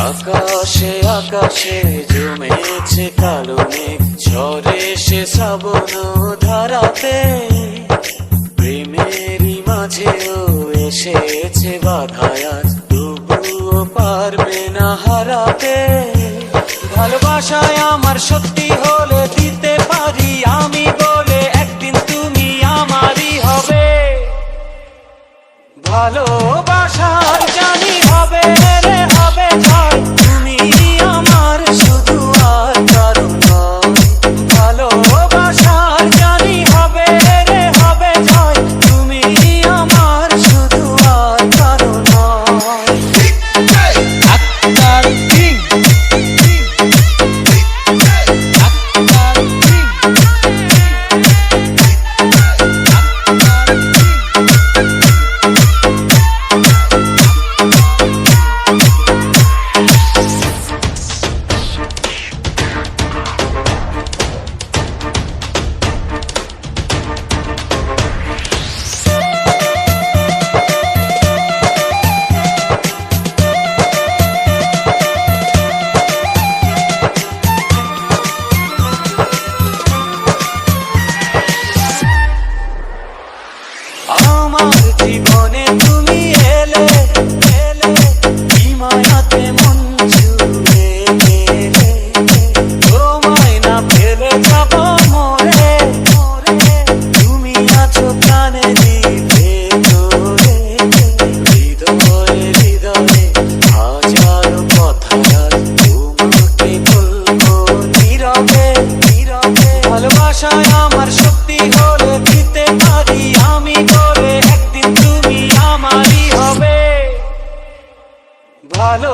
আকাশে আকাশে জমেছে কালো মেঘ, ঝরে সে শ্রাবণ ধারাতে। প্রেমেরই মাঝেও এসেছে বাধায় আজ, তবুও পারবে না হারাতে। ভালোবাসায় আমার সত্যি হলে দিতে পারি আমি বলে, একদিন তুমি আমারই হবে। ভালোবাসার জানি হবে রে হবে জয়, তুমি আমার শুধু আর কারণ নয়। ভালোবাসার জানি হবে রে হবে জয়, তুমি আমার শুধু আর কারণ নয়। আক্তার কিং, আক্তার কিং, আমার জীবনে তুমি এলে এলে, কি মায়াতে মন ছুঁয়ে গেলে। তোমায় না ফেলে যাব মরে মরে, তুমি আছো প্রাণে দিতে তোরে। হৃদয়ে হৃদয়ে হাজারো কথা তোমাকে বলবো নীরবে নীরবে। ভালোবাসায় আমার শক্তি হলে দিতে পারি আমি বলে, একদিন তুমি আমারই হবে। ভালো